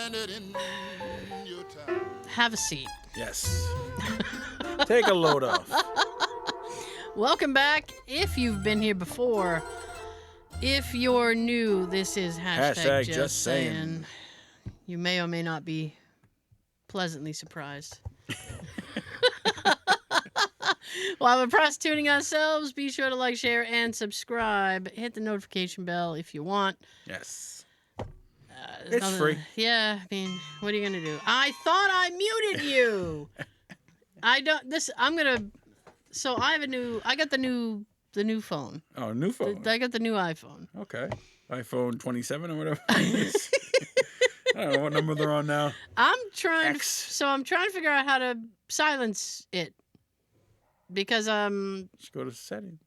stranded in your town. Have a seat. Yes. Take a load off. Welcome back. If you've been here before, if you're new, this is hashtag just saying. You may or may not be pleasantly surprised. While we're prostituting ourselves, be sure to like, share, and subscribe. Hit the notification bell if you want. Yes. It's free. Yeah, I mean, what are you gonna do? I thought I muted you. I don't. I'm gonna. So I got the new phone. Oh, new phone. I got the new iPhone. Okay. iPhone 27 or whatever. I don't know what number they're on now. I'm trying X. to figure out how to silence it. Because Just go to settings.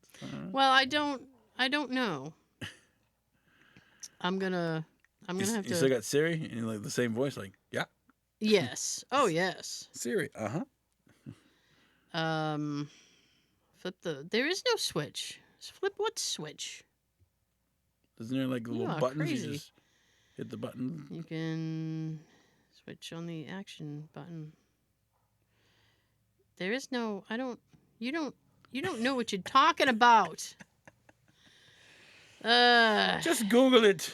well, I don't know. I'm gonna have to. You still got Siri and like the same voice, like yeah. Yes. Oh yes. Siri. Flip there is no switch. Flip what switch? Isn't there like little You are buttons? crazy. You just hit the button. You can switch on the action button. There is no. You don't know what you're talking about. Just Google it.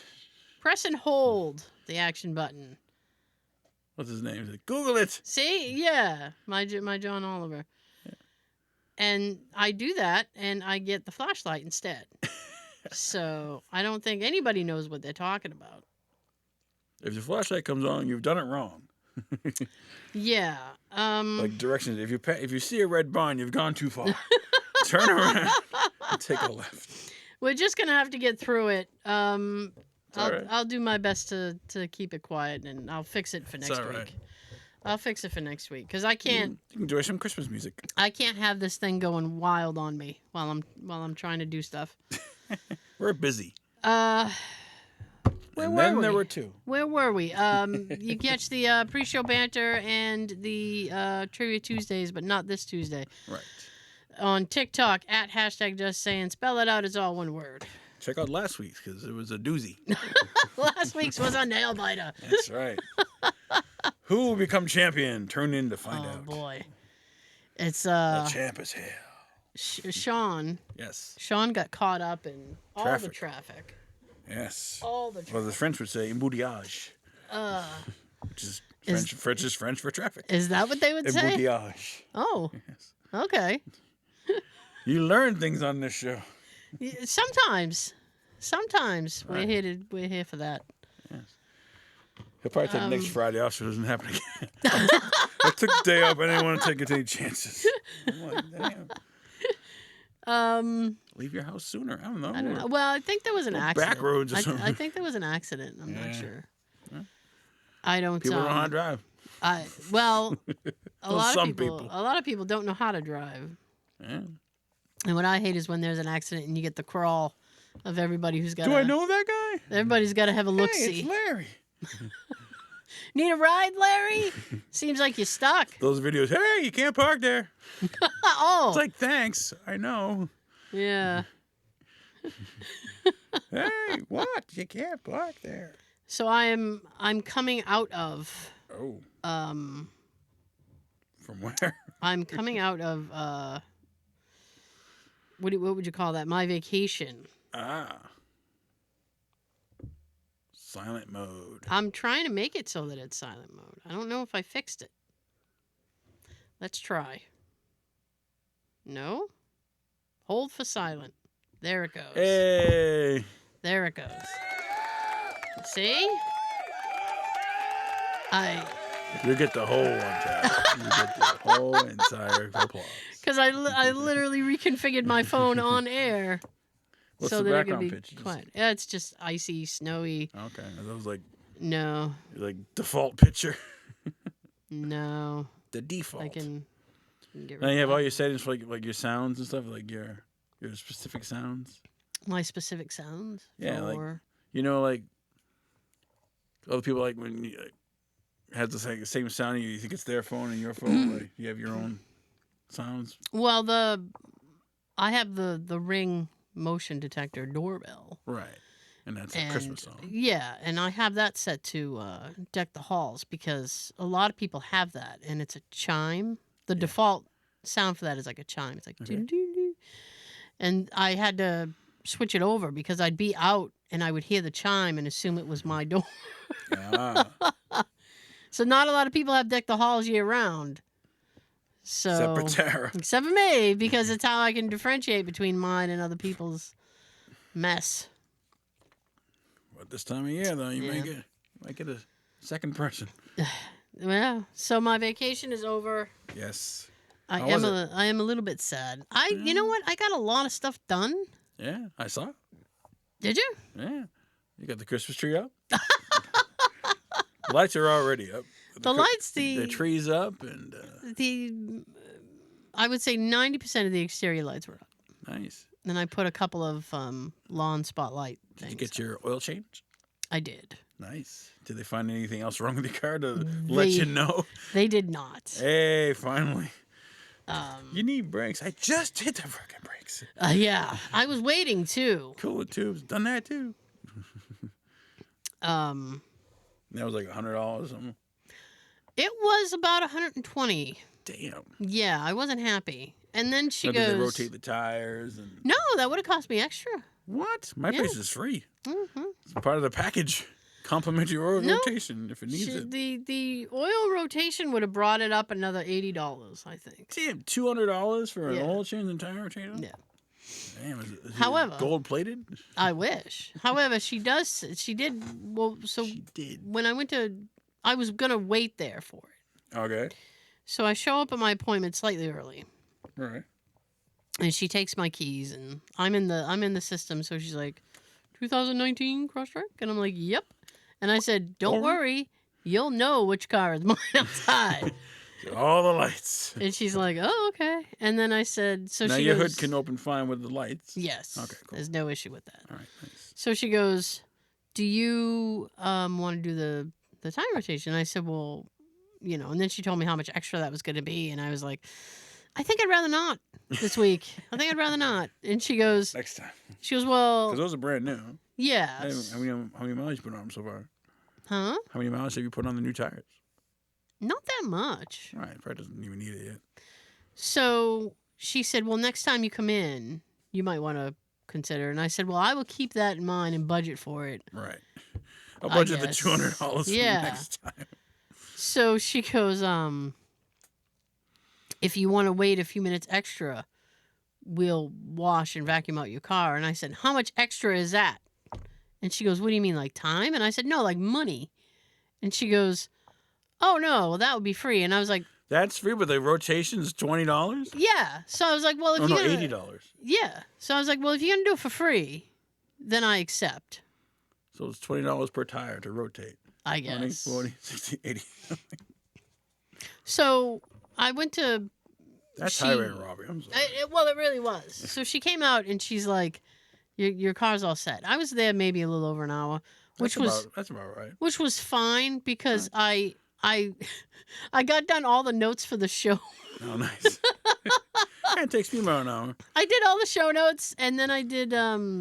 Press and hold the action button. What's his name? He's like, Google it. See? Yeah. My John Oliver. Yeah. And I do that, and I get the flashlight instead. So I don't think anybody knows what they're talking about. If your flashlight comes on, you've done it wrong. Yeah. Like directions. If you see a red barn, you've gone too far. Turn around and take a left. We're just gonna have to get through it. Right. I'll do my best to keep it quiet, and I'll fix it for next week. Right. I'll fix it for next week because I can't. You can enjoy some Christmas music. I can't have this thing going wild on me while I'm trying to do stuff. We're busy. Where and were then we? there were two. Where were we? You catch the pre-show banter and the Trivia Tuesdays, but not this Tuesday. Right. On TikTok at hashtag just saying. Spell it out. It's all one word. Check out last week's because it was a doozy. Last week's was a nail biter. That's right. Who will become champion? Tune in to find out. Oh boy, it's The champ is here. Sean. Yes. Sean got caught up in all the traffic. Yes. All the traffic. Well, the French would say embouteillage. Which is French for traffic. Is that what they would say? Embouteillage. Oh. Yes. Okay. You learn things on this show. Sometimes right. we're here for that. Yes. He'll probably take next Friday off so it doesn't happen again. I took the day off. I didn't want to take any chances. I'm like, damn. Leave your house sooner. I don't know. Well, I think there was an accident. Back roads or something. I think there was an accident. I'm not sure. Yeah. I don't. People don't know how to drive. A lot of people. A lot of people don't know how to drive. Yeah. And what I hate is when there's an accident and you get the crawl of everybody who's got. Do I know that guy? Everybody's got to have a look-see. Hey, it's Larry. Need a ride, Larry? Seems like you're stuck. Those videos. Hey, you can't park there. Oh. It's like, thanks. I know. Yeah. Hey, what? You can't park there. So I'm coming out of. Oh. From where? I'm coming out of. What would you call that? My vacation. Silent mode. I'm trying to make it so that it's silent mode. I don't know if I fixed it. Let's try. No? Hold for silent. There it goes. Hey. There it goes. See? You get the whole one, Chad. You get the whole entire applause. Because I literally reconfigured my phone on air. What's so the that background it could be picture? quiet. Yeah, it's just icy, snowy. Okay. That was like No. Default picture. No. The default. I can get rid Now you have of all that. your settings for like your sounds and stuff, like your specific sounds. My specific sounds? Yeah, for... like other people like when you have the same sound, you think it's their phone and your phone, like you have your own sounds. Well, I have the Ring motion detector doorbell. Right. And that's a Christmas song. Yeah, and I have that set to Deck the Halls because a lot of people have that, and it's a chime. The default sound for that is like a chime. It's like doo-doo-doo. And I had to switch it over because I'd be out and I would hear the chime and assume it was my door. So not a lot of people have Deck the Halls year round. So Except for Tara. Except for me, because it's how I can differentiate between mine and other people's mess. But this time of year, though, you might get a second person. Well, so my vacation is over. Yes. I am a little bit sad. You know what? I got a lot of stuff done. Yeah, I saw. Did you? Yeah. You got the Christmas tree up? The lights are already up. The tree's up and I would say 90% of the exterior lights were up. Nice. And I put a couple of lawn spotlight things. Did you get your oil change? I did. Nice. Did they find anything else wrong with the car to let you know? They did not. Hey, finally. You need brakes. I just hit the freaking brakes. Yeah, I was waiting too. Cooler tubes. Done that too. That was like $100 or something. It was about 120. Damn. Yeah, I wasn't happy. And then she goes. Did they rotate the tires? And... No, that would have cost me extra. What? My place is free. Mm-hmm. It's part of the package. Complimentary oil rotation if it needs it. The oil rotation would have brought it up another $80, I think. Damn, $200 for an oil change and tire rotator? Yeah. Damn, is however, it gold plated? I wish. However, she did. Well, so she did. When I was gonna wait there for it. Okay. So I show up at my appointment slightly early. Right. And she takes my keys, and I'm in the system. So she's like, 2019 Crosstrek, and I'm like, yep. And I said, don't worry, you'll know which car is mine outside. All the lights. And she's like, oh, okay. And then I said, so now she your goes, hood can open fine with the lights? Yes. Okay, cool. There's no issue with that. All right, nice. So she goes, do you want to do the tire rotation? And I said, well, and then she told me how much extra that was going to be. And I was like, I think I'd rather not this week. I think I'd rather not. And she goes, next time. She goes, well. Because those are brand new. Yeah. How many miles you put on them so far? Huh? How many miles have you put on the new tires? Not that much. All right, probably doesn't even need it yet. So she said, well, next time you come in, you might want to consider. And I said, well, I will keep that in mind and budget for it. Right. I'll budget the $200 for next time. So she goes, if you want to wait a few minutes extra, we'll wash and vacuum out your car. And I said, how much extra is that? And she goes, what do you mean, like time? And I said, no, like money. And she goes, oh, no, well, that would be free. And I was like, that's free, but the rotation's $20? Yeah. So I was like, well, if you're $80. Yeah. So I was like, well, if you're going to do it for free, then I accept. So it's $20 per tire to rotate. I guess. 20, 40, 60, 80. So I went to... That's highway robbery. I'm sorry. Well, it really was. So she came out and she's like, your car's all set. I was there maybe a little over an hour, that's about right. Which was fine because I got done all the notes for the show. Oh, nice. It takes me about an hour. I did all the show notes, and then I did. I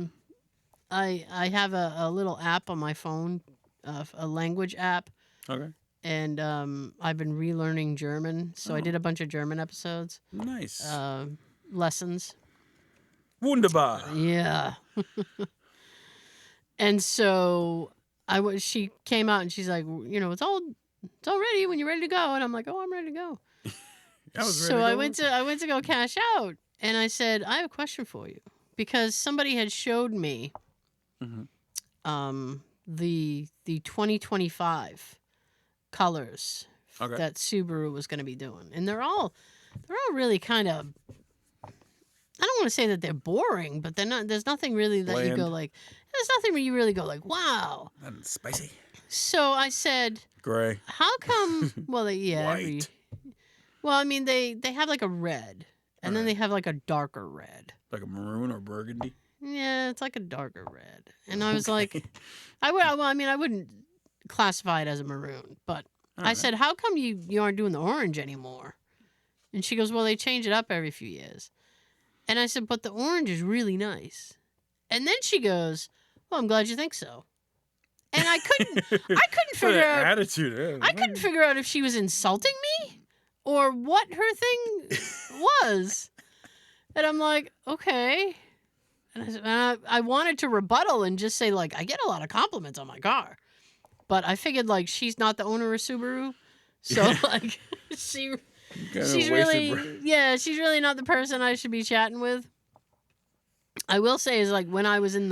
have a little app on my phone, a language app. Okay. And I've been relearning German, so I did a bunch of German episodes. Nice. Lessons. Wunderbar. Yeah. And so she came out and she's like, it's all ready when you're ready to go. And I'm like, oh, I'm ready to go. I went to go cash out, and I said, I have a question for you, because somebody had showed me the 2025 colors that Subaru was going to be doing, and they're all really kind of, I don't want to say that they're boring, but they're not. There's nothing really that bland. you go like. There's nothing where you really go like, wow. And spicy. So I said, gray. How come? Well, white. Well, I mean, they have like a red, and then they have like a darker red. Like a maroon or burgundy. Yeah, it's like a darker red. And I was like, I wouldn't classify it as a maroon, but I said, how come you aren't doing the orange anymore? And she goes, well, they change it up every few years. And I said, but the orange is really nice. And then she goes, Well, I'm glad you think so. And I couldn't figure out attitude. I couldn't figure out if she was insulting me or what her thing was. And I'm like, okay. And I wanted to rebuttal and just say, like, I get a lot of compliments on my car. But I figured, like, she's not the owner of Subaru. So, like, she's really, she's really not the person I should be chatting with. I will say is, like, when I was in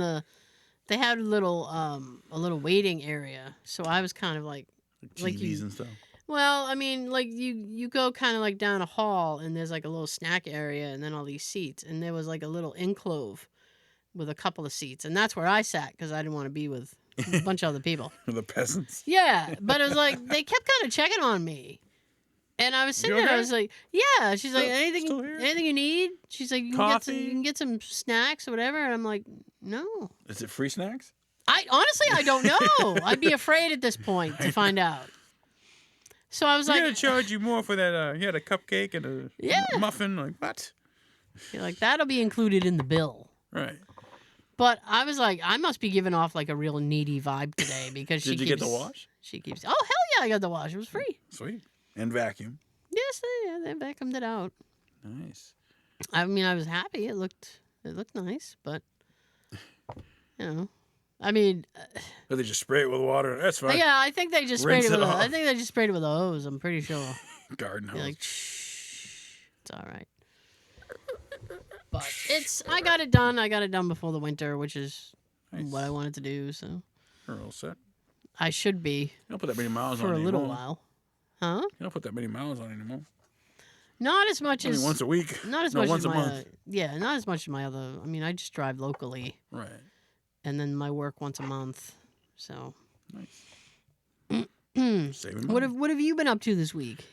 they had a little waiting area. So I was kind of like TVs and stuff. Well, I mean, like, you go kind of, like, down a hall, and there's, like, a little snack area, and then all these seats. And there was, like, a little enclave with a couple of seats. And that's where I sat, because I didn't want to be with a bunch of other people. The peasants. Yeah, but it was, like, they kept kind of checking on me. And I was sitting there, I was like, yeah. She's like, anything you need? She's like, you can get some snacks or whatever. And I'm like, no. Is it free snacks? Honestly, I don't know. I'd be afraid at this point to find out. So I was like, I'm going to charge you more for that. You had a cupcake and a muffin. Like, what? You're like, that'll be included in the bill. Right. But I was like, I must be giving off like a real needy vibe today because Did you get the wash? She keeps, oh, hell yeah, I got the wash. It was free. Sweet. And vacuum. Yes, they vacuumed it out. Nice. I mean, I was happy. It looked nice, but, you know. I mean, Or they just spray it with water. That's fine. Yeah, I think they just sprayed it with. I think they just sprayed it with a hose. I'm pretty sure. Garden hose. Like, shh, it's all right. But I got it done. I got it done before the winter, which is what I wanted to do. So you're all set. I should be. You don't put that many miles on for a anymore. little while, huh? You don't put that many miles on anymore. Not as much as once a week. Not as much once as a my month. not as much as my other. I mean, I just drive locally. Right. And then my work once a month. So. Nice. Saving What money. have you been up to this week?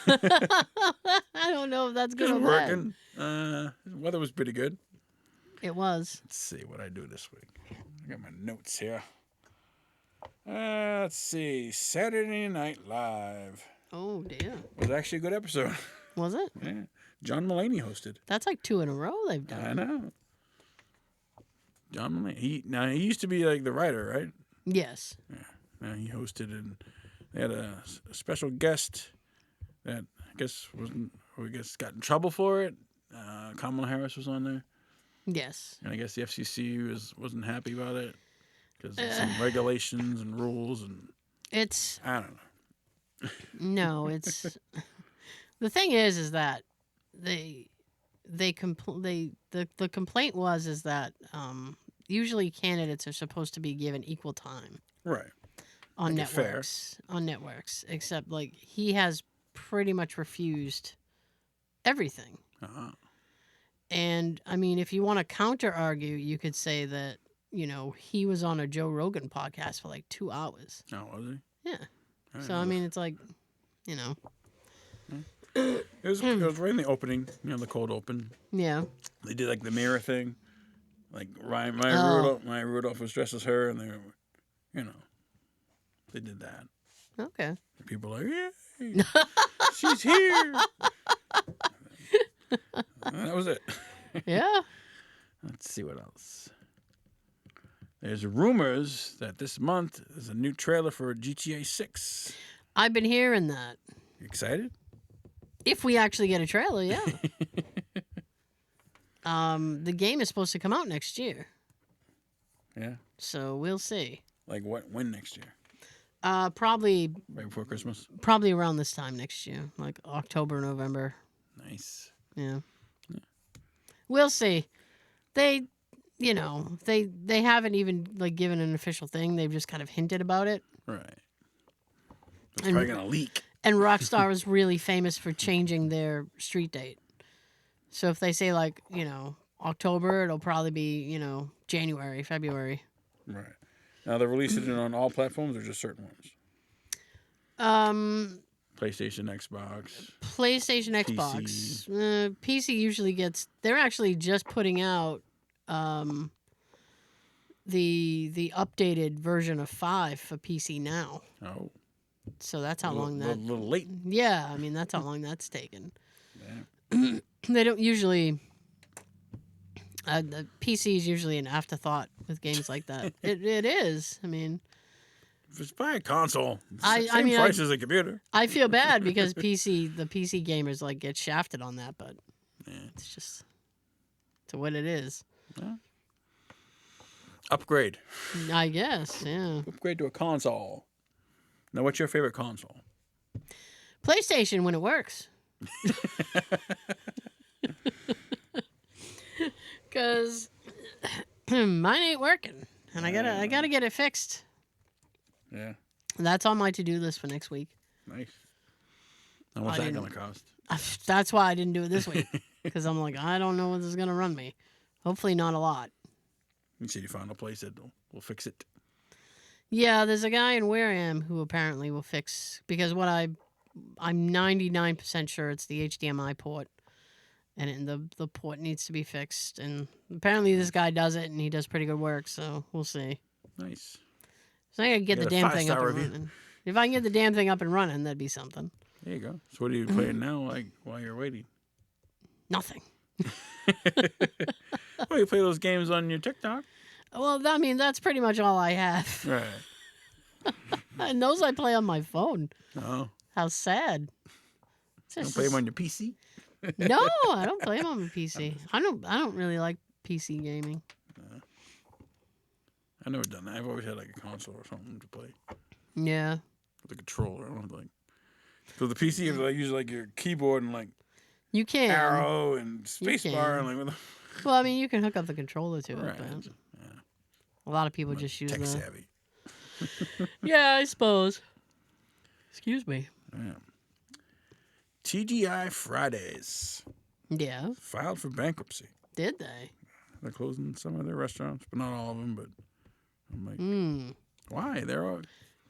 I don't know if that's good Just or bad. working. Weather was pretty good. It was. Let's see what I do this week. I got my notes here. Let's see. Saturday Night Live. Oh, dear. Was actually a good episode. Was it? Yeah. John Mulaney hosted. That's like 2 in a row they've done. I know. John Mulaney. He used to be like the writer, right? Yes. Yeah. Now he hosted, and they had a special guest that I guess got in trouble for it. Kamala Harris was on there. Yes. And I guess the FCC wasn't happy about it because of some regulations and rules, and it's. I don't know. No, it's. The thing is that the complaint was that usually candidates are supposed to be given equal time. Right. On Make it networks. On networks. Except like he has pretty much refused everything. Uh-huh. And I mean, if you want to counter argue, you could say that, he was on a Joe Rogan podcast for like 2 hours. Oh, was he? Yeah. So I mean, it's like, It was right in the opening, the cold open. Yeah. They did like the mirror thing. Like Maya Rudolph was dressed as her, and they were, they did that. Okay. And people were like, yay, she's here. And that was it. Yeah. Let's see what else. There's rumors that this month is a new trailer for GTA 6. I've been hearing that. You excited? If we actually get a trailer, yeah. The game is supposed to come out next year. Yeah. So we'll see. Like when next year? Probably Right before Christmas? Probably around this time next year. Like October, November. Nice. Yeah. We'll see. They haven't even like given an official thing. They've just kind of hinted about it. Right. It's probably going to leak. And Rockstar is really famous for changing their street date. So if they say like, October, it'll probably be, January, February. Right. Now they're releasing it on all platforms or just certain ones? PlayStation, Xbox. PlayStation, Xbox. PC usually gets. They're actually just putting out the updated version of 5 for PC now. Oh. So that's how long that. A little late. Yeah, I mean that's how long that's taken. Yeah. They don't usually. The PC is usually an afterthought with games like that. It is. I mean, Just buy a console. I Same mean, price as a computer. I feel bad because the PC gamers like get shafted on that, but it's just to what it is. Yeah. Upgrade. I guess, yeah. Upgrade to a console. Now, what's your favorite console? PlayStation when it works. Because mine ain't working, and I gotta get it fixed. Yeah. That's on my to-do list for next week. Nice. And what's that going to cost? That's why I didn't do it this week, because I'm like, I don't know what this is gonna run me. Hopefully not a lot. You said you found a place that will fix it. Yeah, there's a guy in Wareham who apparently will fix, because I'm 99% sure it's the HDMI port, and the port needs to be fixed. And apparently this guy does it, and he does pretty good work. So we'll see. Nice. So I gotta get the damn thing up and review. running. If I can get the damn thing up and running, that'd be something. There you go. So what are you playing now, like while you're waiting? Nothing. Well, you play those games on your TikTok. Well, I mean that's pretty much all I have, Right. and those I play on my phone. Oh. How sad. It's Don't just- play them on your PC. No, I don't play them on my PC. I don't really like PC gaming. I've never done that. I've always had like a console or something to play Yeah. with a controller. I don't like. So the PC is like usually like your keyboard and like You can. arrow and spacebar and can. like. What Well, I mean, you can hook up the controller to it, Right. but a lot of people just use tech the. savvy. Yeah, I suppose. Excuse me. Yeah. TGI Fridays Yeah, filed for bankruptcy. did they? They're closing some of their restaurants, but not all of them. But I'm like, Mm. why? They're all.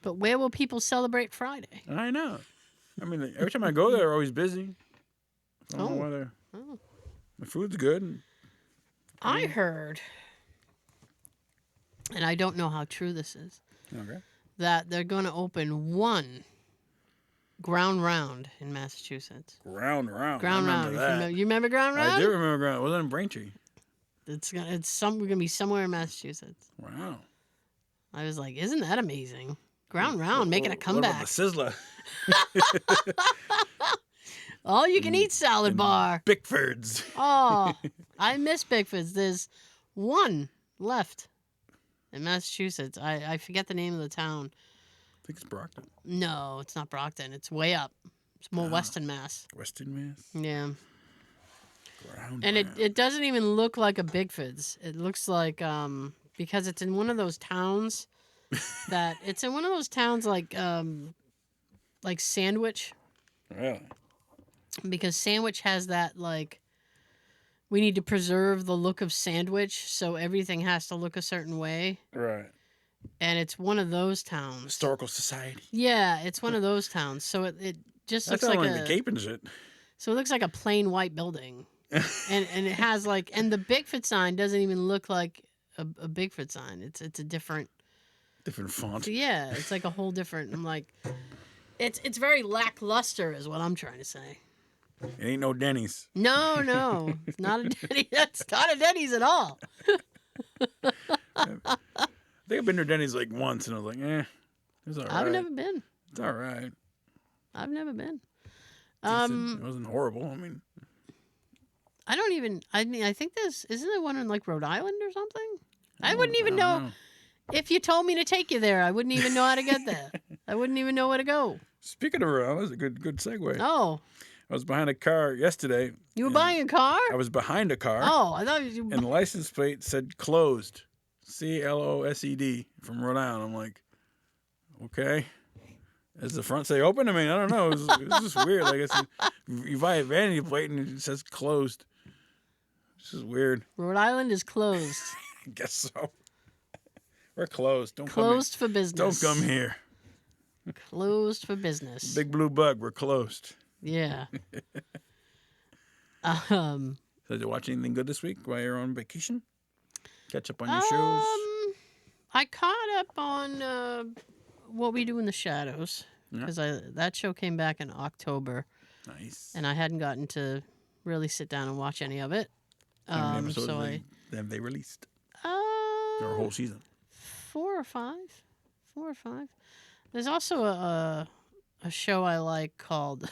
But where will people celebrate Friday? I know. I mean, every time I go there, they're always busy. I don't know Oh. why they're. Oh. The food's good. I heard, and I don't know how true this is, Okay. that they're going to open one Ground Round in Massachusetts. Ground round. Ground I Round. remember that. You remember Ground Round? I do remember Ground. Wasn't it in Braintree? It's going to be somewhere in Massachusetts. Wow. I was like, isn't that amazing? Ground Round making a What comeback. about the Sizzler? All you can eat salad bar. Bickfords. Oh, I miss Bigfoots. There's one left in Massachusetts. I forget the name of the town. I think it's Brockton. No, it's not Brockton. It's way up. It's more Western Mass. Western Mass. Yeah. Ground And round. it doesn't even look like a Bigfoots. It looks like because it's in one of those towns like Sandwich, Really? because Sandwich has that like we need to preserve the look of Sandwich, so everything has to look a certain way. Right. And it's one of those towns. Historical Society. Yeah, it's one of those towns. So it just That's looks not like like the Cape and shit. so it looks like a plain white building. and it has like, and the Bigfoot sign doesn't even look like a Bigfoot sign. It's a different. Different font. Yeah, it's like a whole different. I'm like, it's very lackluster, is what I'm trying to say. It ain't no Denny's. No, it's not a Denny's. That's not a Denny's at all. I think I've been to Denny's like once, and I was like, it's all right. I've never been. It's all right. I've never been. Decent. It wasn't horrible. I mean, I don't even. I mean, I think isn't there one in like Rhode Island or something? I wouldn't even I don't know. If you told me to take you there, I wouldn't even know how to get there. I wouldn't even know where to go. Speaking of Rhode Island, that's a good segue. Oh, I was behind a car yesterday. you were and buying a car? I was behind a car. Oh, I thought you. And the license plate said closed. CLOSED from Rhode Island. I'm like, okay. Does the front say open? I mean, I don't know. It was just weird. Like, you buy a vanity plate and it says closed. This is weird. Rhode Island is closed. I guess so. We're closed. Don't Closed for come here. business. Don't come here. Closed for business. Big blue bug. We're closed. Yeah. So did you watch anything good this week while you're on vacation? Catch up on your shows? I caught up on What We Do in the Shadows because that show came back in October, Nice. and I hadn't gotten to really sit down and watch any of it. How many episodes So did have they released? Uh, Or a whole season? 4 or 5. 4 or 5. There's also a show I like called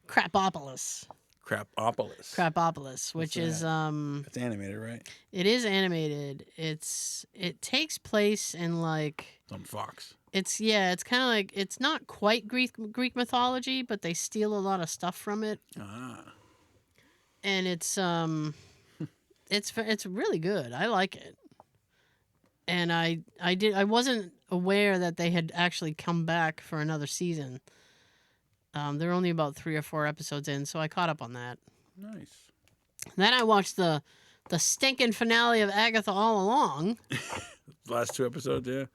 Crapopolis. Crapopolis. Which that? is It's animated, right? it is animated. It takes place in like It's on Fox. it's kind of like it's not quite Greek mythology, but they steal a lot of stuff from it. Ah. And it's really good. I like it. And I wasn't aware that they had actually come back for another season. They're only about 3 or 4 episodes in, so I caught up on that. Nice. Then I watched the stinking finale of Agatha All Along. Last 2 episodes, yeah.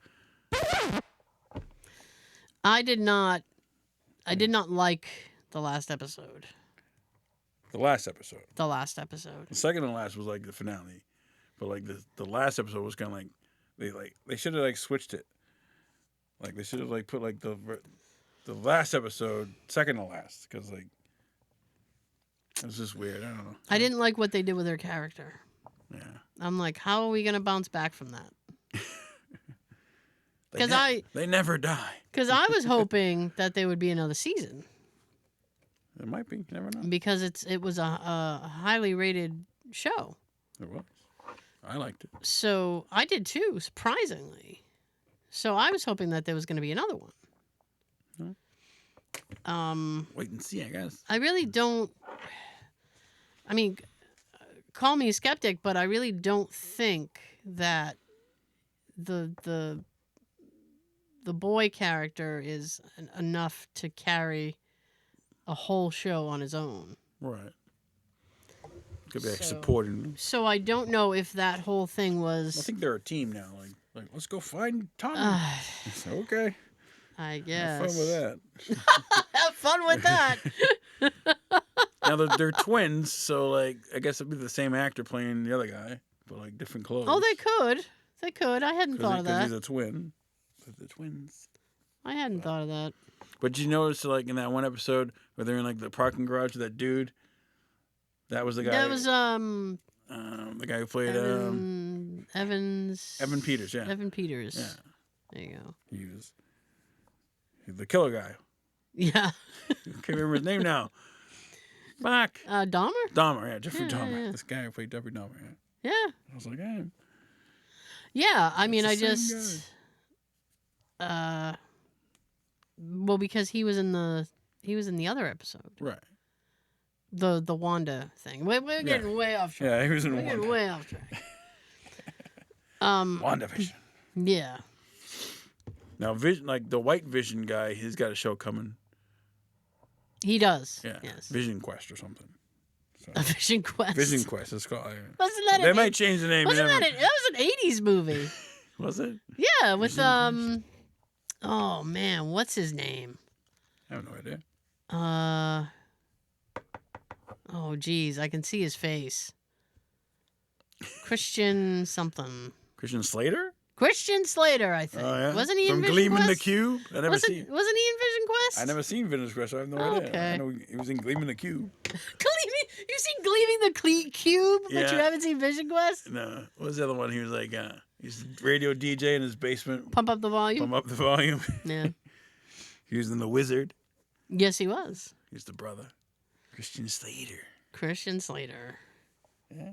I did not like the last episode. The last episode. The second and last was like the finale, but like the last episode was kind of like they should have like switched it. Like they should have like put like the last episode second to last, because like it was just weird. I don't know. I didn't like what they did with her character. Yeah. I'm like, how are we gonna bounce back from that? Because they never die. Because I was hoping that there would be another season. It might be. You never know. Because it was a highly rated show. It was. I liked it. So I did too, surprisingly. So I was hoping that there was going to be another one. Wait and see, I guess. I really don't. I mean, call me a skeptic, but I really don't think that the boy character is enough to carry a whole show on his own. Right. Could be like supporting. So I don't know if that whole thing was. I think they're a team now. Like let's go find Tommy. Okay. I guess. Have fun with that. Have fun with that. Now they're twins, so like I guess it'd be the same actor playing the other guy, but like different clothes. Oh, they could. They could. I hadn't thought of that. Because he's a twin. They're twins. I hadn't thought of that. But you notice, like in that one episode where they're in like the parking garage with that dude, that was the guy. That was the guy who played Evan Peters. Yeah. Evan Peters. Yeah. There you go. He's the killer guy. Yeah. Can't remember his name now. Fuck. Dahmer? Dahmer, yeah, Jeffrey Dahmer. Yeah. This guy who played Jeffrey Dahmer. Yeah. I was like, hey. Yeah, I mean, I the same just. Well, because he was in the other episode. Right. The Wanda thing. We're getting way off track. Yeah, he was in We're Wanda. getting way off track. WandaVision. Yeah. Now, Vision, like the White Vision guy, he's got a show coming. He does. Yeah. Yes. Vision Quest or something. So, A Vision Quest. Vision Quest. It's called. Wasn't that They might change the name. Wasn't that that was an 80s movie? Was it? Yeah, with Vision Quest? oh man, what's his name? I have no idea. Oh geez, I can see his face. Christian something. Christian Slater? Christian Slater, I think. Oh, yeah? Wasn't he From in Vision Gleaming Quest? the Cube? I never seen. Wasn't he in Vision Quest? I never seen Vision Quest, so I have no idea. Okay. I know he was in Gleaming the Cube. Gleaming? You've seen Gleaming the Cube, but you Yeah. haven't seen Vision Quest? No, what was the other one? He was like, he's a radio DJ in his basement. Pump up the volume. Pump up the volume. Yeah. He was in The Wizard. Yes, he was. He's the brother. Christian Slater. Christian Slater. Yeah.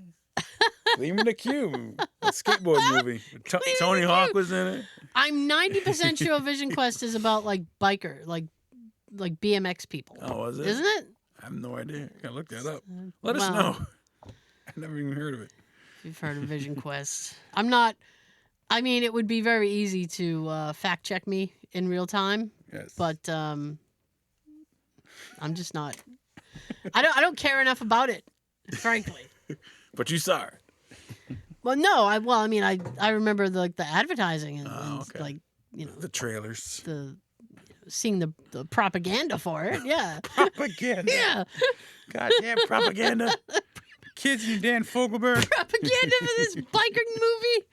Gleaming the Cube. A skateboard movie. Tony Hawk was in it. I'm 90% sure Vision Quest is about like biker, like BMX people. Oh, was it? Isn't it? I have no idea. I gotta look that up. Let us Well, know. I've never even heard of it. If you've heard of Vision Quest. I'm not. I mean, it would be very easy to fact check me in real time, Yes. but I'm just not. I don't care enough about it, frankly. But you saw it. Well, no. I mean, I remember the advertising and Okay. like The trailers. seeing the propaganda for it. Yeah. Propaganda. Yeah. Goddamn propaganda. Kids and Dan Fogelberg. Propaganda for this biker movie.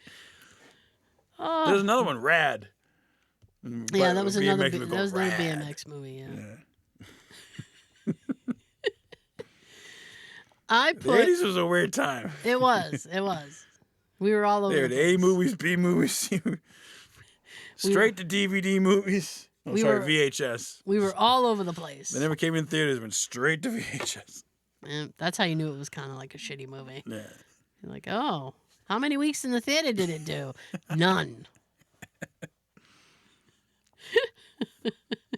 There's another one, Rad. Yeah, that was another BMX BMX movie. Yeah. Yeah. The put 80s was a weird time. it was. It was. We were all over They the had place. A movies, B movies, C movies. Straight to DVD movies. We Sorry, were- VHS. We were all over the place. They never came in theaters, went straight to VHS. And that's how you knew it was kind of like a shitty movie. Yeah. You're like, oh, how many weeks in the theater did it do? None.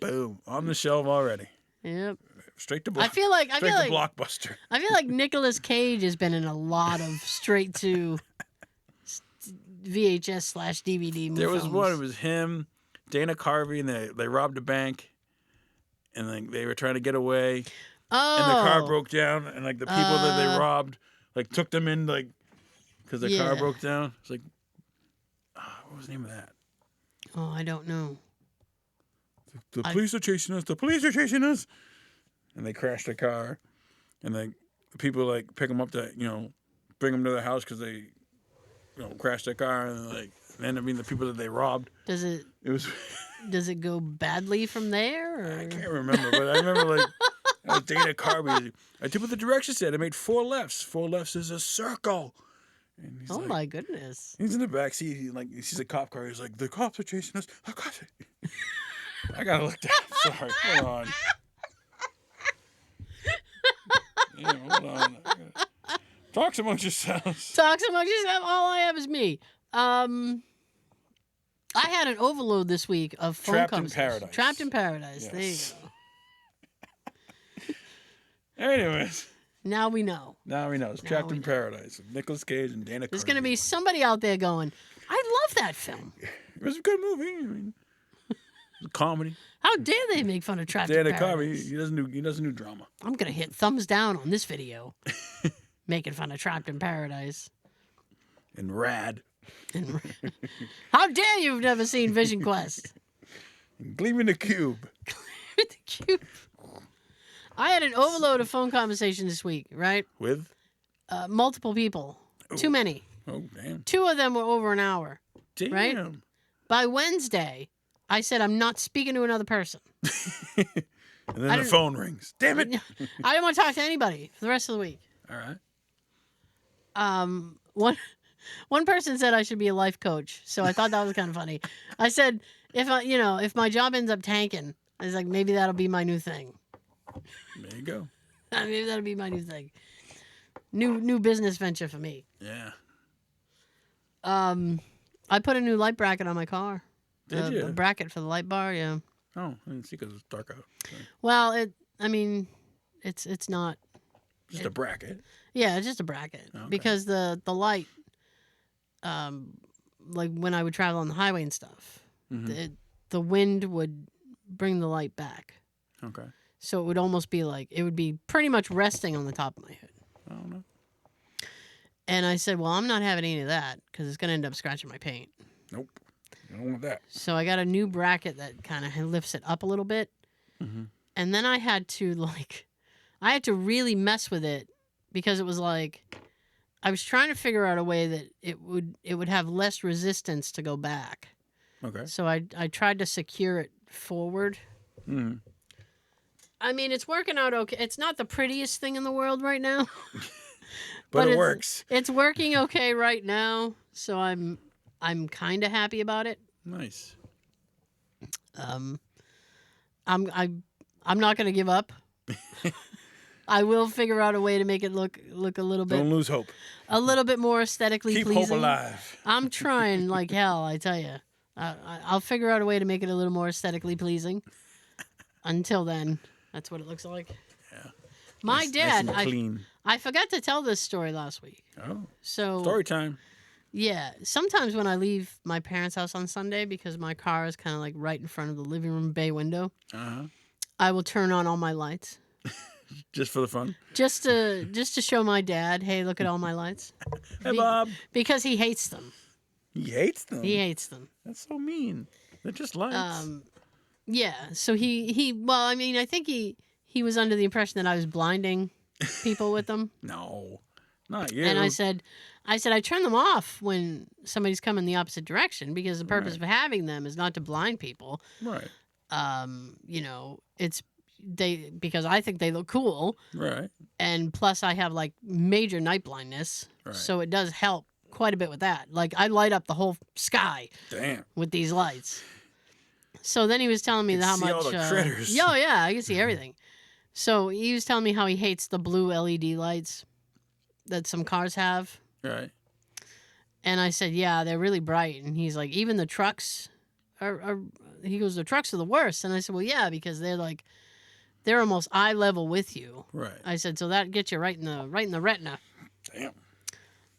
Boom. On the shelf already. Yep. Straight to I feel like Blockbuster. I feel like Nicolas Cage has been in a lot of straight to VHS/DVD movies. There was one. It was him, Dana Carvey, and they robbed a bank, and like they were trying to get away, Oh. and the car broke down, and like the people that they robbed, like took them in, like because the car broke down. It's like, what was the name of that? Oh, I don't know. The police are chasing us. The police are chasing us, and they crashed the car, and the people like pick them up to bring them to their house because they crashed their car, and like end up being the people that they robbed. Does it was. Does it go badly from there? Or? I can't remember, but I remember like Dana Carvey. I did what the directions said. I made 4 lefts. 4 lefts is a circle. And he's My goodness! He's in the back seat. He sees a cop car. He's like, the cops are chasing us. The cops are... I gotta look down. Sorry, hold on. Hold on. Talk amongst yourselves. Talk amongst yourselves. All I have is me. I had an overload this week of phone Trapped in conversations. Paradise. Trapped in Paradise. Yes. There you go. Anyways. Now we know. Now we know. It's Trapped in Paradise with Nicolas Cage and Dana Carvey. There's going to be somebody out there going, I love that film. It was a good movie. I mean, it was a comedy. How dare they make fun of Trapped in Dana Paradise? Carvey, he doesn't do drama. I'm going to hit thumbs down on this video. Making fun of Trapped in Paradise. And Rad. How dare you've never seen Vision Quest? And Gleaming the Cube. The Cube. I had an overload of phone conversations this week, right? With? Multiple people. Ooh. Too many. Oh, damn. 2 of them were over an hour. Damn. Right? By Wednesday, I said I'm not speaking to another person. And then the phone rings. Damn it. I didn't want to talk to anybody for the rest of the week. All right. One person said I should be a life coach, so I thought that was kind of funny. I said if my job ends up tanking, I was like, maybe that'll be my new thing. There you go. Maybe that'll be my new thing. New business venture for me. Yeah. I put a new light bracket on my car. Did you? A bracket for the light bar, yeah. Oh, I didn't see because it's dark out. So. Well, it's not. Just a bracket. Yeah, it's just a bracket. Okay. Because the light, like when I would travel on the highway and stuff, the wind would bring the light back. Okay. So it would almost be like, it would be pretty much resting on the top of my head. I don't know. And I said, well, I'm not having any of that because it's going to end up scratching my paint. Nope. I don't want that. So I got a new bracket that kind of lifts it up a little bit. Mm-hmm. And then I had to really mess with it because it was like, I was trying to figure out a way that it would have less resistance to go back. Okay. So I tried to secure it forward. Mm-hmm. I mean, it's working out okay. It's not the prettiest thing in the world right now. but it works. It's working okay right now, so I'm kind of happy about it. Nice. I'm not going to give up. I will figure out a way to make it look a little bit. Don't lose hope. A little bit more aesthetically Keep pleasing. hope alive. I'm trying like hell, I tell you. I'll figure out a way to make it a little more aesthetically pleasing. Until then, that's what it looks like. Yeah. My dad, nice and clean. I forgot to tell this story last week. Oh. So Story time. yeah, sometimes when I leave my parents' house on Sunday because my car is kind of like right in front of the living room bay window, I will turn on all my lights. Just for the fun. Just to show my dad, hey, look at all my lights. Hey, Bob. Because he hates them. He hates them. He hates them. That's so mean. They're just lights. Yeah. So I mean, I think he was under the impression that I was blinding people with them. No, not you. And I said I turn them off when somebody's coming the opposite direction because the purpose of having them is not to blind people. Right. It's because I think they look cool, Right. and plus I have like major night blindness, Right. so it does help quite a bit with that. Like I light up the whole sky Damn. with these lights. So then he was telling me You can how see much. all the critters. Yeah, I can see everything. So he was telling me how he hates the blue LED lights that some cars have. Right. And I said, yeah, they're really bright. And he's like, even the trucks are he goes, the trucks are the worst. And I said, well, yeah, because they're almost eye level with you. Right. I said, so that gets you right in the retina. Damn.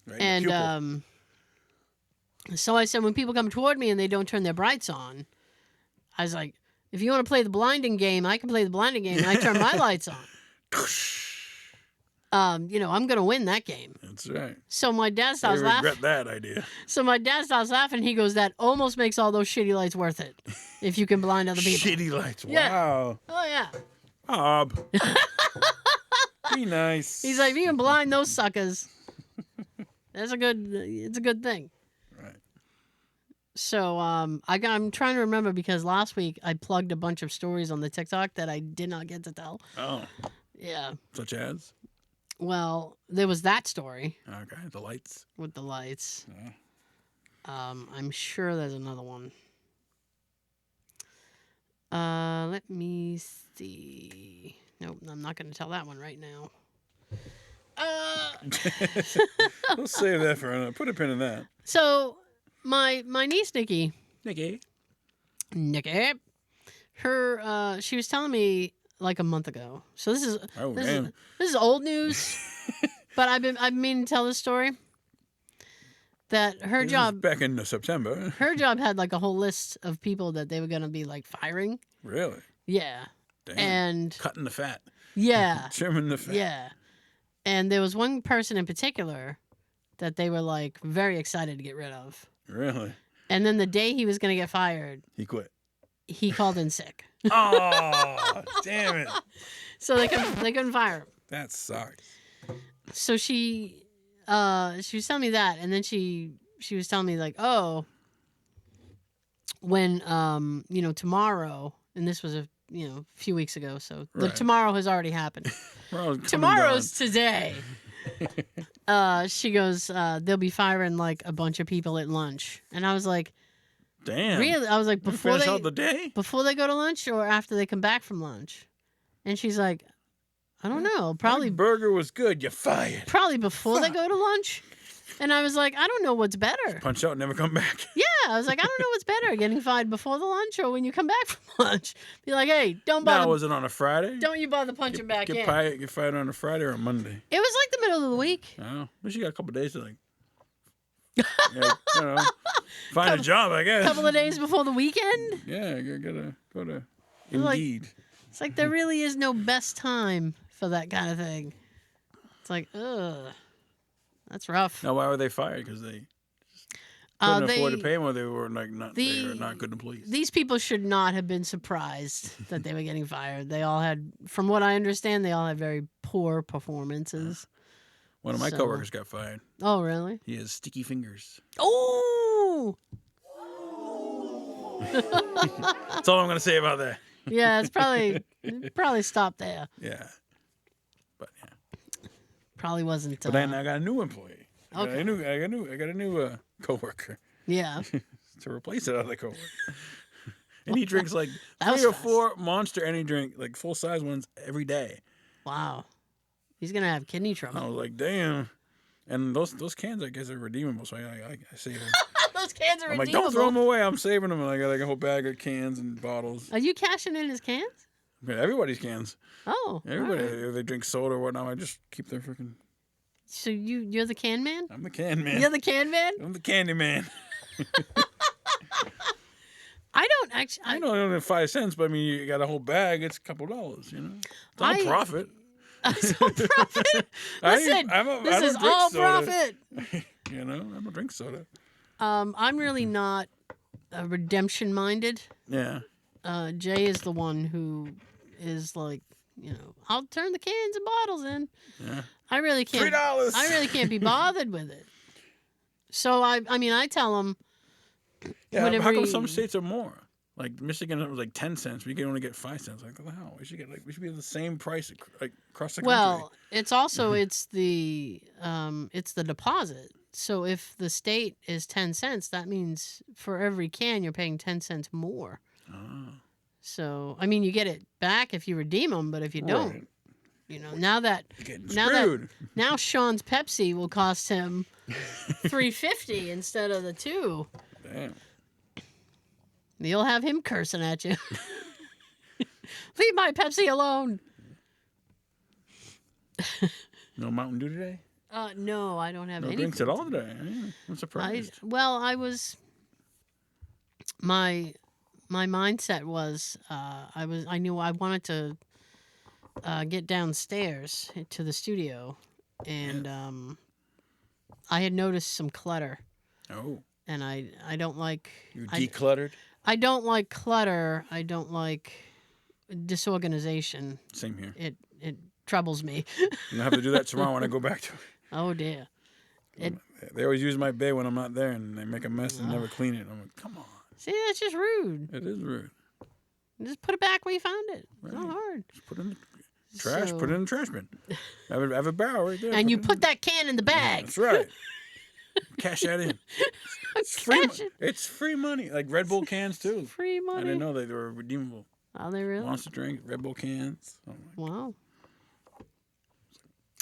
Right And in the pupil. so I said, when people come toward me and they don't turn their brights on, I was like, if you want to play the blinding game, I can play the blinding game. And I turn my lights on. I'm gonna win that game. That's right. So my dad I starts laughing. regret that idea. So my dad starts laughing. He goes, "That almost makes all those shitty lights worth it, if you can blind other people." Shitty lights. Yeah. Wow. Oh yeah. Bob. Be nice. He's like, if you can blind those suckers, it's a good thing. Right. So I'm trying to remember because last week I plugged a bunch of stories on the TikTok that I did not get to tell. Oh. Yeah. Such as? Well, there was that story Okay. The lights. with the lights. Yeah. I'm sure there's another one. Let me see. Nope, I'm not going to tell that one right now. We'll save that for another. Put a pin in that. So my niece Nikki, Nikki. her she was telling me like a month ago. So this is Oh, this damn. is this is old news, but I've been meaning to tell this story. That her This is job back in September. her job had like a whole list of people that they were gonna be like firing. Really? Yeah, Damn. and Cutting the fat. yeah, Trimming the fat. yeah, and there was one person in particular that they were like very excited to get rid of. Really? And then the day he was gonna get fired, He quit. he called in sick. Oh, damn it. So they couldn't fire him. That sucks. So she was telling me that, and then she was telling me like, oh, when tomorrow, and this was a few weeks ago, so the Right. tomorrow has already happened. Tomorrow's Tomorrow's today. She goes, they'll be firing like a bunch of people at lunch, and I was like, Damn. really? I was like, You before finish they out the day? before they go to lunch or after they come back from lunch? And she's like, I don't know, probably That burger was good. You're fired. probably before they go to lunch. And I was like, I don't know what's better. Punch out and never come back. Yeah, I was like, I don't know what's better, getting fired before the lunch or when you come back from lunch. Be like, hey, don't bother. Now, was it on a Friday? Don't you bother punching back in. Get fired on a Friday or a Monday? It was like the middle of the week. Oh, but you got a couple days to find a job, I guess. A couple of days before the weekend. Yeah, you gotta go to Like- Indeed. It's like there really is no best time for that kind of thing. It's like, ugh, that's rough. Now, why were they fired? Because they couldn't afford to They- pay them, or they were they were not good employees. These people should not have been surprised that they were getting fired. They all had, from what I understand, they all had very poor performances. One of my So- coworkers got fired. Oh, really? He has sticky fingers. Oh! That's all I'm gonna say about that. Yeah, it's probably stopped there. Yeah, but yeah. Probably wasn't. But then I got a new employee. Okay. I got a new coworker Yeah. to replace that other coworker. And he drinks like That was 3 or fast. 4 Monster Energy drink, like full size ones every day. Wow. He's gonna have kidney I trouble. was like, damn. And those cans, I guess, are redeemable, so I save them. Those cans are I'm like, redeemable. don't throw them away. I'm saving them, and I got like a whole bag of cans and bottles. Are you cashing in his cans? I mean, everybody's cans. Oh. Everybody, all right. if they drink soda or whatnot, I just keep their freaking. So you're the can man? I'm the can man. You're the can man? I'm the candy man. I don't actually. I know only 5 cents, but I mean, you got a whole bag. It's a couple dollars. You know, it's all I- profit. It's all profit. Listen, I this don't is drink all soda. profit. You know, I don't drink soda. I'm really not redemption minded. Yeah. Jay is the one who is like, I'll turn the cans and bottles in. Yeah. I really can't. $3. I really can't be bothered with it. So I mean, I tell him. Yeah. whenever How come he- some states are more? Like Michigan, it was like 10 cents. We can only get 5 cents. Like, what the hell? We should be the same price like across the country. Well, it's also it's the deposit. So if the state is 10 cents, that means for every can you're paying 10 cents more. Oh. So I mean, you get it back if you redeem them, but if you don't, Right. you know, now Sean's Pepsi will cost him $3.50 instead of the $2. Damn. You'll have him cursing at you. Leave my Pepsi alone. No Mountain Dew today? No, I don't have No any drinks at all today. I'm surprised. My mindset was I knew I wanted to get downstairs to the studio, and I had noticed some clutter. Oh. And I don't like... You decluttered? I don't like clutter. I don't like disorganization. Same here. It troubles me. You have to do that tomorrow when I go back to it. Oh, dear. They always use my bay when I'm not there, and they make a mess and never clean it. I'm like, come on. See, that's just rude. It is rude. Just put it back where you found it. It's not hard. Just put it in the trash. Put it in the trash bin. I have a barrel right there. And you put that can in the bag. That's right. Cash that in. It's free. It's free money. Like Red Bull cans too. Free money. I didn't know they were redeemable. Are they really? Monster drink, Red Bull cans. Oh wow.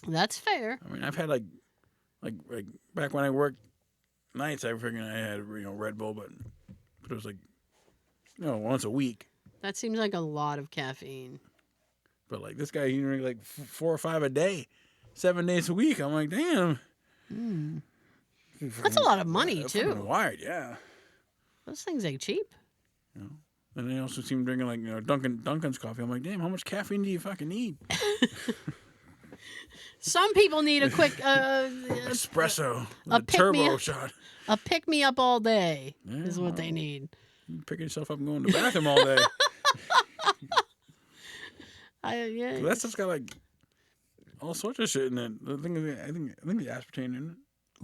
That's fair. I mean, I've had like back when I worked nights, I figured I had Red Bull, but it was like once a week. That seems like a lot of caffeine. But like this guy, he drink like 4 or 5 a day, 7 days a week. I'm like, damn. That's a lot of money too. Wired, yeah. Those things ain't cheap. And they also seem drinking like Dunkin's coffee. I'm like, damn, how much caffeine do you fucking need? Some people need a quick espresso, a turbo shot. A pick me up all day is what they need. You picking yourself up and going to the bathroom all day. So that stuff's got like all sorts of shit in it. I think the aspartame in it.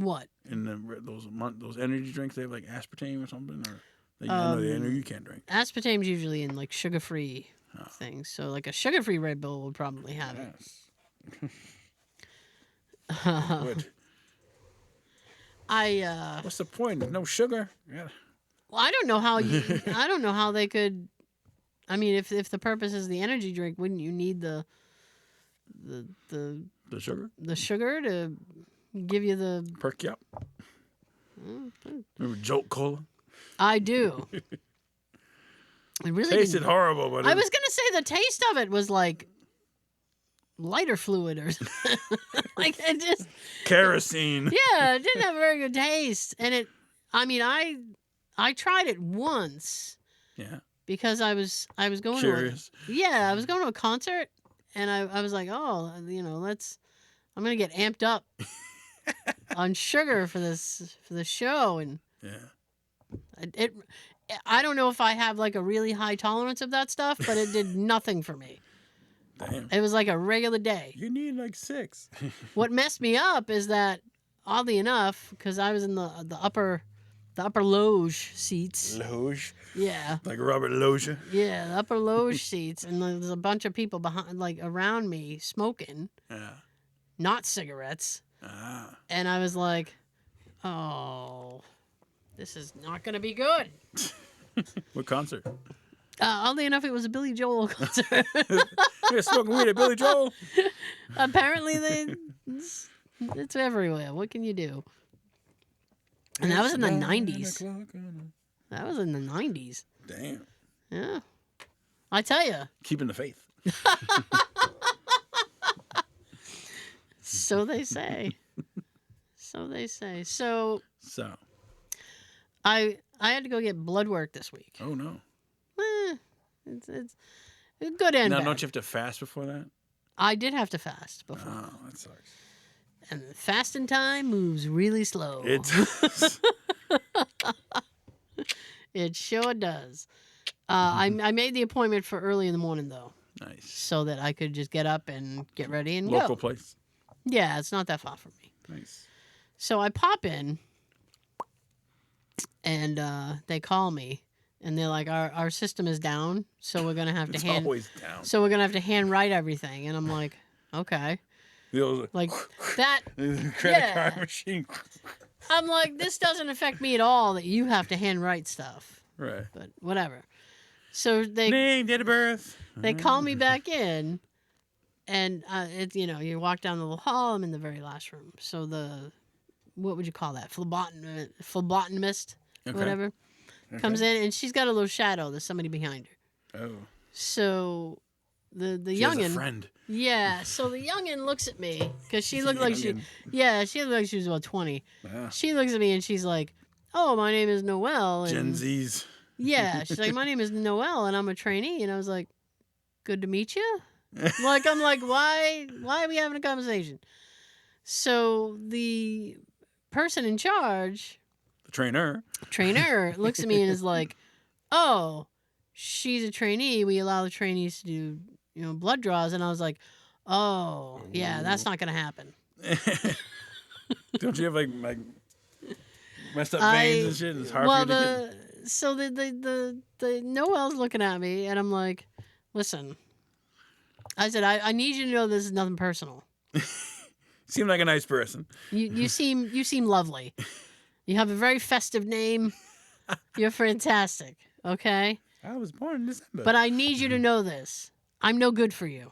What? In those energy drinks, they have like aspartame or something, or I know you can't drink. Aspartame's usually in like sugar-free things. So like a sugar-free Red Bull would probably have it. Good. I what's the point? No sugar. Yeah. Well, I don't know how they could. I mean, if the purpose is the energy drink, wouldn't you need the sugar? The sugar to give you the perk you up. Remember Jolt Cola? I do. It really tasted horrible, but I was gonna say the taste of it was like lighter fluid or something. Like it just kerosene. Yeah, it didn't have a very good taste, and it. I mean, I tried it once. Yeah. Because I was going curious. I was going to a concert, and I was like, oh, I'm gonna get amped up on sugar for the show, and I don't know if I have like a really high tolerance of that stuff, but it did nothing for me. Damn. It was like a regular day. You need like 6. What messed me up is that, oddly enough, because I was in the upper loge seats. Loge? Yeah. Like Robert Loggia? Yeah, the upper loge seats, and there's a bunch of people behind, like around me, smoking. Yeah. Not cigarettes. Ah. And I was like, oh, this is not going to be good. What concert? Oddly enough, it was a Billy Joel concert. You're smoking weed at Billy Joel? Apparently, it's everywhere. What can you do? And that was in the 90s. That was in the 90s. Damn. Yeah. I tell you. Keeping the faith. So they say. So they say. So. I had to go get blood work this week. Oh, no. It's good and now, bad. don't you have to fast before that? I did have to fast before. Oh, that sucks. And fasting time moves really slow. It does. It sure does. I made the appointment for early in the morning, though. Nice. So that I could just get up and get ready and Local go. place? Yeah, it's not that far from me. Nice. So I pop in, and they call me, and they're like, our system is down, so we're gonna have to It's hand. always down. So we're gonna have to hand write everything, and I'm like, okay, like that. credit card machine. I'm like, this doesn't affect me at all that you have to hand write stuff, Right. but whatever. So Name, date of birth. they call me back in, and you walk down the little hall. I'm in the very last room. So what would you call that? Phlebotomist, Okay. whatever, comes in, and she's got a little shadow. There's somebody behind her. Oh. So the She has youngin, a friend. yeah. So the youngin looks at me because she looked like she looked like she was about 20. Yeah. She looks at me and she's like, "Oh, my name is Noelle." And Gen Z's. yeah, she's like, "My name is Noelle, and I'm a trainee." And I was like, "Good to meet you." Like, I'm like, why are we having a conversation? So the person in charge, The trainer. looks at me and is like, "Oh, she's a trainee. We allow the trainees to do, blood draws." And I was like, "Oh, yeah, that's not gonna happen." Don't you have like messed up veins and shit? It's hard for you to get. So the Noel's looking at me, and I'm like, "Listen," I said, I need you to know this is nothing personal. Seem like a nice person. You seem lovely. You have a very festive name. You're fantastic. Okay, I was born in December. but I need you to know this. I'm no good for you.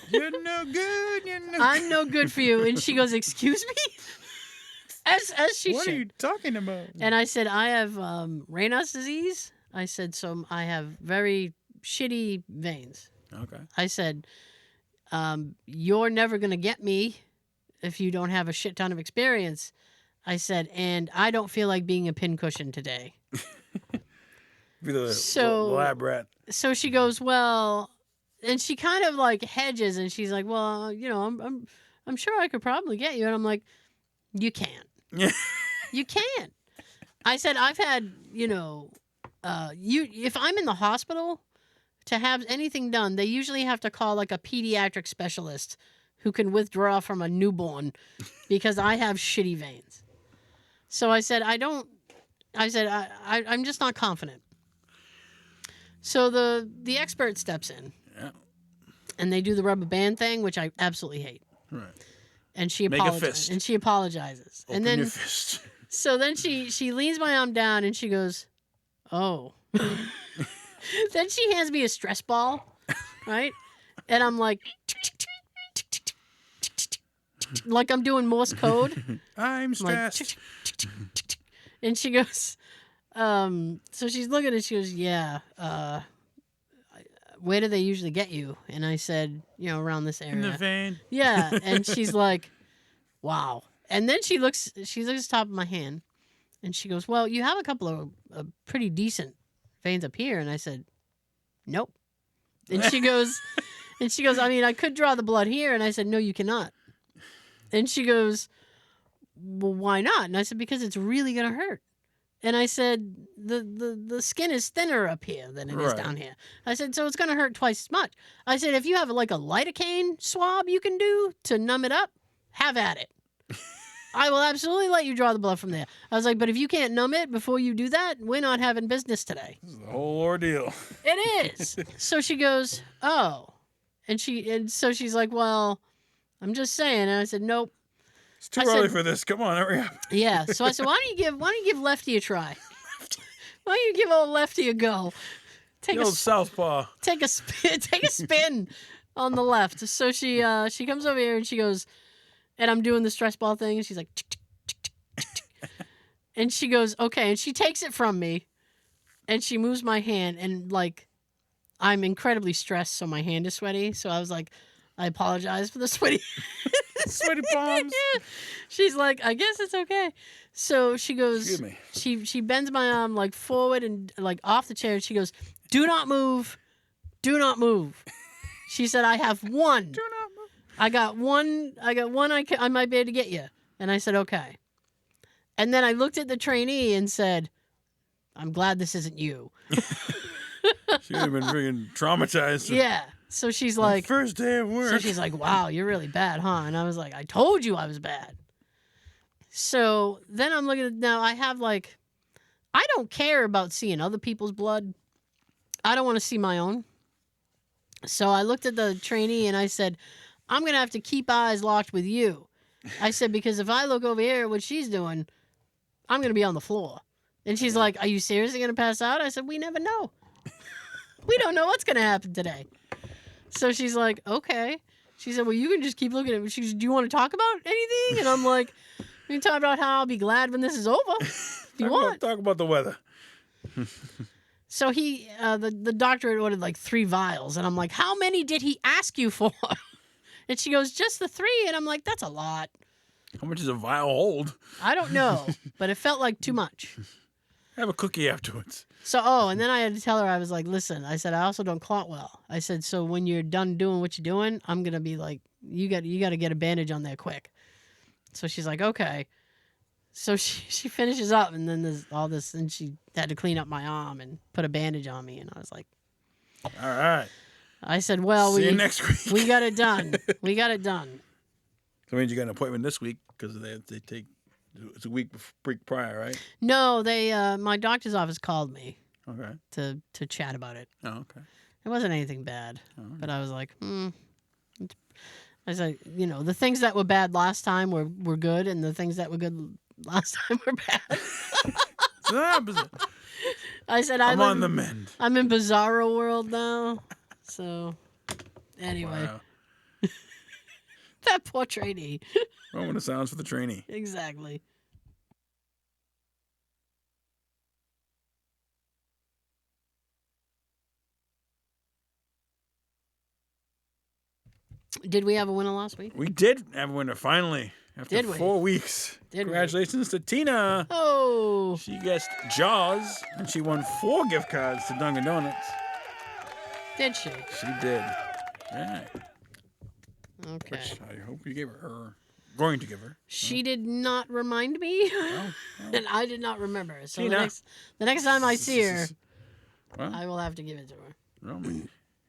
You're no good. I'm no good for you. And she goes, "Excuse me?" As she What should. are you talking about? And I said, "I have Raynaud's disease." I said, "So I have very shitty veins." Okay. I said, "You're never going to get me if you don't have a shit ton of experience." I said, "And I don't feel like being a pincushion today." Be the So- lab rat. So she goes, "Well," and she kind of like hedges, and she's like, "Well, I'm sure I could probably get you." And I'm like, "You can't. Yeah. You can't." I said, "I've had, if I'm in the hospital to have anything done, they usually have to call like a pediatric specialist who can withdraw from a newborn because I have shitty veins." So I said, I'm just not confident. So the expert steps in. Yeah. And they do the rubber band thing, which I absolutely hate. Right. And she Make a apologizes. fist. And she apologizes. Open and then your fist. so then she leans my arm down and she goes, "Oh." Then she hands me a stress ball, right? And I'm like, like I'm doing Morse code. I'm Like, stressed. and she goes, so she's looking and she goes, "Yeah, where do they usually get you?" And I said, "Around this area." In the vein. Yeah. And she's like, "Wow." And then she looks at the top of my hand and she goes, "Well, you have a couple of pretty decent veins up here." And I said, "Nope." And she goes, "I mean, I could draw the blood here." And I said, "No, you cannot." And she goes, "Well, why not?" And I said, "Because it's really going to hurt." And I said, the skin is thinner up here than it is Right. down here. I said, "So it's going to hurt twice as much." I said, "If you have like a lidocaine swab you can do to numb it up, have at it. I will absolutely let you draw the blood from there." I was like, "But if you can't numb it before you do that, we're not having business today." This is a whole ordeal. It is. So she goes, "Oh," and so she's like, "Well, I'm just saying." And I said, "Nope." It's too I early said- for this. Come on, hurry up. Yeah. So I said, "Why don't you give Lefty a try? Why don't you give old Lefty a go? Take The a old southpaw. take a spin, take a spin on the left." So she comes over here and she goes, and I'm doing the stress ball thing, and she's like, "Tick, tick, tick, tick, tick, tick." And she goes, "Okay," and she takes it from me, and she moves my hand, and like, I'm incredibly stressed, so my hand is sweaty. So I was like, "I apologize for the sweaty." Sweaty palms. She's like, "I guess it's okay." So she goes, Excuse me. she bends my arm like forward and like off the chair, and she goes, "Do not move. Do not move." She said, "I have one. Do not move. I got one I might be able to get you." And I said, "Okay." And then I looked at the trainee and said, "I'm glad this isn't you." She would have been freaking traumatized. Yeah. So she's My like, first day of work. So she's like, "Wow, you're really bad, huh?" And I was like, "I told you I was bad." So then I'm looking at now. I have like, I don't care about seeing other people's blood. I don't want to see my own. So I looked at the trainee and I said, I'm going to have to keep eyes locked with you. I said, because if I look over here at what she's doing, I'm going to be on the floor. And she's like, are you seriously going to pass out? I said, we never know. We don't know what's going to happen today. So she's like, okay. She said, well, you can just keep looking at me. She said, do you want to talk about anything? And I'm like, we can talk about how I'll be glad when this is over. If you want. Talk about the weather. So he, the doctor had ordered like 3 vials. And I'm like, how many did he ask you for? And she goes, just the 3. And I'm like, that's a lot. How much does a vial hold? I don't know, but it felt like too much. Have a cookie afterwards. So, and then I had to tell her, I was like, listen, I said, I also don't clot well. I said, so when you're done doing what you're doing, I'm going to be like, you got to get a bandage on there quick. So she's like, okay. So she finishes up, and then there's all this, and she had to clean up my arm and put a bandage on me. And I was like, all right. I said, well, See you next week. We got it done. We got it done. So that means you got an appointment this week because they take, it's a week prior, right? No, my doctor's office called me. Okay. To chat about it. Oh, okay. It wasn't anything bad, but I was like, I said, the things that were bad last time were good, and the things that were good last time were bad. It's the opposite. I said, I'm on the mend. I'm in Bizarro world now. So, anyway. Wow. That poor trainee. Well, when it sounds for the trainee. Exactly. Did we have a winner last week? We did have a winner, finally. After 4 weeks. Congratulations to Tina. Oh. She guessed Jaws, and she won 4 gift cards to Dunkin' Donuts. Did she? She did. Yeah. Okay. Which I hope you gave her. Going to give her. She did not remind me, and I did not remember. So the next time I see her, I will have to give it to her. Well,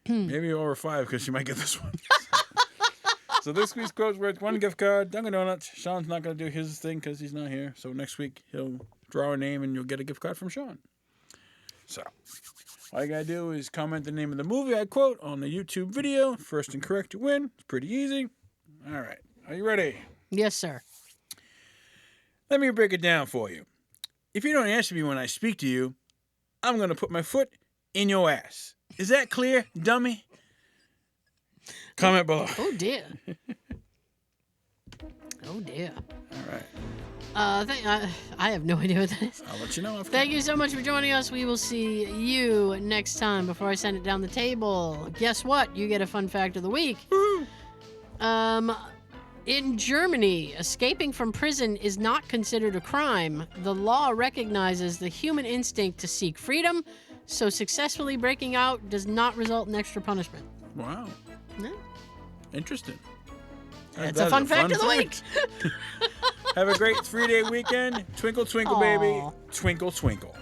maybe over 5 because she might get this one. So this week's quote's worth 1 gift card. Dunkin' Donuts. Sean's not going to do his thing because he's not here. So next week he'll draw a name and you'll get a gift card from Sean. So all you got to do is comment the name of the movie I quote on the YouTube video. First and correct to win. It's pretty easy. All right. Are you ready? Yes, sir. Let me break it down for you. If you don't answer me when I speak to you, I'm going to put my foot in your ass. Is that clear, dummy? Comment below. Oh, dear. Oh, dear. All right. I have no idea what that is. I'll let you know. Thank you so much for joining us. We will see you next time. Before I send it down the table, guess what? You get a fun fact of the week. In Germany, escaping from prison is not considered a crime. The law recognizes the human instinct to seek freedom, so successfully breaking out does not result in extra punishment. Wow. Yeah. Interesting. That's a fun fact of the week. Have a great 3-day weekend. Twinkle, twinkle, baby. Twinkle, twinkle.